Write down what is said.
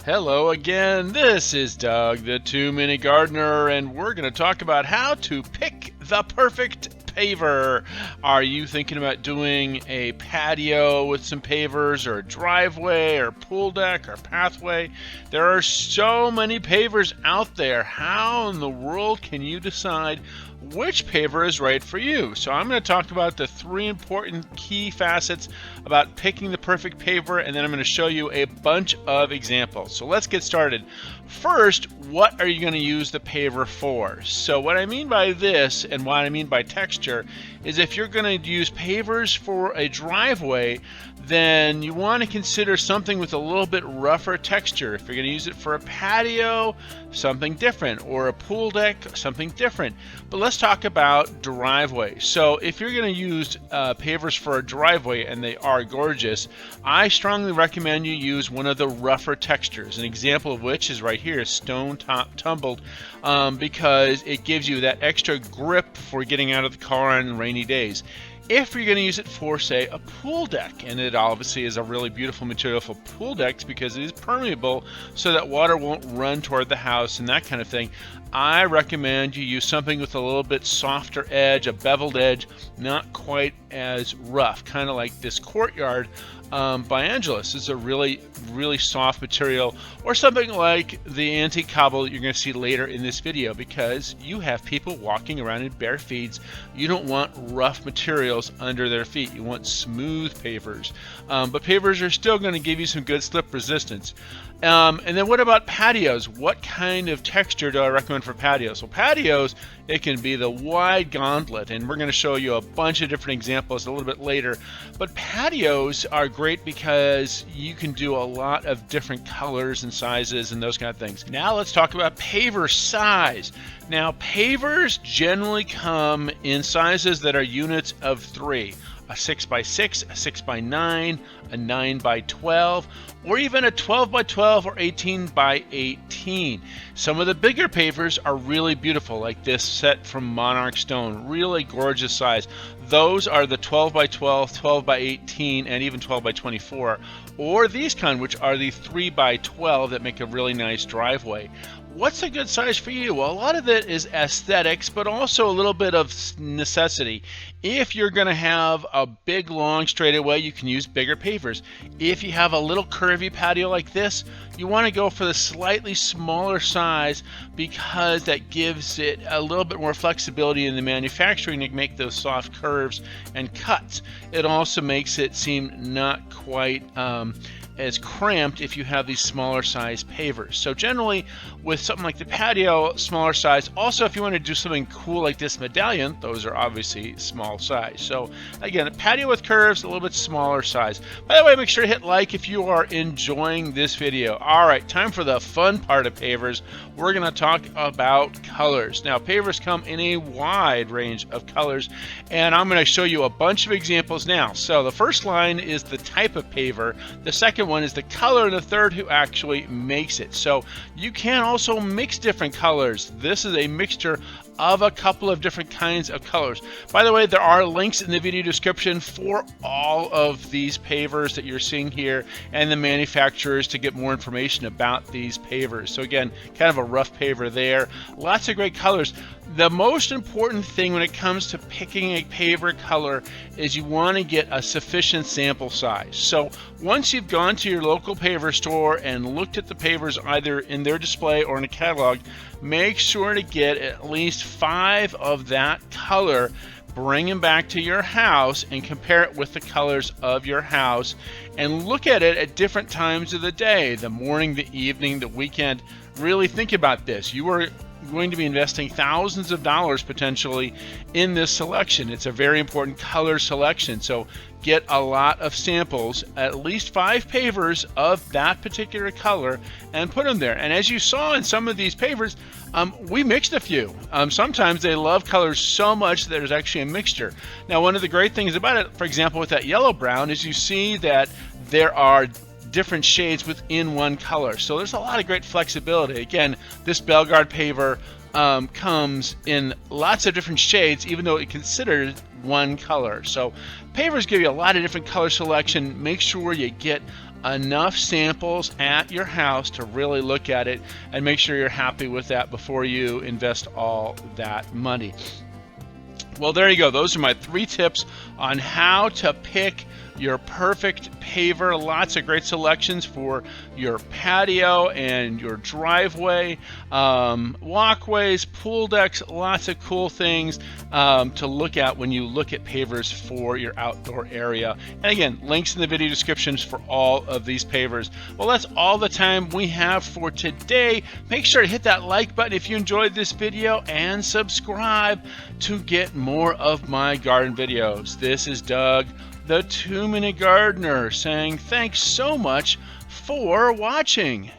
Hello again, this is Doug, the 2-Minute Gardener, and we're going to talk about how to pick the perfect paver. Are you thinking about doing a patio with some pavers, or a driveway, or pool deck, or pathway? There are so many pavers out there. How in the world can you decide which paver is right for you? So I'm going to talk about the 3 important key facets about picking the perfect paver, and then I'm going to show you a bunch of examples. So let's get started. First, what are you going to use the paver for? So what I mean by this, and what I mean by texture, is if you're going to use pavers for a driveway, then you want to consider something with a little bit rougher texture. If you're going to use it for a patio, something different, or a pool deck, something different. But let's talk about driveway. So if you're going to use pavers for a driveway, and they are gorgeous, I strongly recommend you use one of the rougher textures. An example of which is right here, stone top tumbled, because it gives you that extra grip for getting out of the car on rainy days. If you're going to use it for, say, a pool deck, and it obviously is a really beautiful material for pool decks because it is permeable so that water won't run toward the house and that kind of thing, I recommend you use something with a little bit softer edge, a beveled edge, not quite as rough, kind of like this courtyard by Angelus. This is a really soft material, or something like the antique cobble that you're going to see later in this video, because you have people walking around in bare feet. You don't want rough materials under their feet. You want smooth pavers, but pavers are still going to give you some good slip resistance. And then what about patios? What kind of texture do I recommend for patios? Well, patios, it can be the wide gauntlet, and we're going to show you a bunch of different examples a little bit later. But patios are great because you can do a lot of different colors and sizes and those kind of things. Now let's talk about paver size. Now pavers generally come in sizes that are units of 3. A 6x6, a 6x9, a 9x12, or even a 12x12 or 18x18. Some of the bigger pavers are really beautiful, like this set from Monarch Stone. Really gorgeous size. Those are the 12x12, 12x18, and even 12x24. Or these kind, which are the 3x12 that make a really nice driveway. What's a good size for you? Well, a lot of it is aesthetics, but also a little bit of necessity. If you're going to have a big, long straightaway, you can use bigger pavers. If you have a little curvy patio like this, you want to go for the slightly smaller size, because that gives it a little bit more flexibility in the manufacturing to make those soft curves and cuts. It also makes it seem not quite as cramped if you have these smaller size pavers. So generally with something like the patio, smaller size. Also, if you want to do something cool like this medallion, those are obviously small size. So again, a patio with curves, a little bit smaller size. By the way, make sure to hit like if you are enjoying this video. All right, time for the fun part of pavers. We're going to talk about colors. Now pavers come in a wide range of colors, and I'm going to show you a bunch of examples now. So the first line is the type of paver. The second one is the color, and the third who actually makes it. So you can also mix different colors. This is a mixture of a couple of different kinds of colors. By the way, there are links in the video description for all of these pavers that you're seeing here and the manufacturers to get more information about these pavers. So again, kind of a rough paver there. Lots of great colors. The most important thing when it comes to picking a paver color is you want to get a sufficient sample size. So once you've gone to your local paver store and looked at the pavers either in their display or in a catalog, make sure to get at least 5 of that color. Bring them back to your house and compare it with the colors of your house, and look at it at different times of the day, the morning, the evening, the weekend. Really think about this. You are going to be investing thousands of dollars potentially in this selection. It's a very important color selection, so get a lot of samples, at least 5 pavers of that particular color, and put them there. And as you saw in some of these pavers, we mixed a few. Sometimes they love colors so much that there's actually a mixture. Now, one of the great things about it, for example, with that yellow brown, is you see that there are different shades within one color. So there's a lot of great flexibility. Again, this Bellegarde paver comes in lots of different shades, even though it's considered one color. So pavers give you a lot of different color selection. Make sure you get enough samples at your house to really look at it and make sure you're happy with that before you invest all that money. Well, there you go. Those are my 3 tips on how to pick your perfect paver. Lots of great selections for your patio and your driveway, walkways, pool decks, lots of cool things to look at when you look at pavers for your outdoor area. And again, links in the video descriptions for all of these pavers. Well, that's all the time we have for today. Make sure to hit that like button if you enjoyed this video and subscribe to get more of my garden videos. This is Doug, the 2-Minute Gardener, saying thanks so much for watching.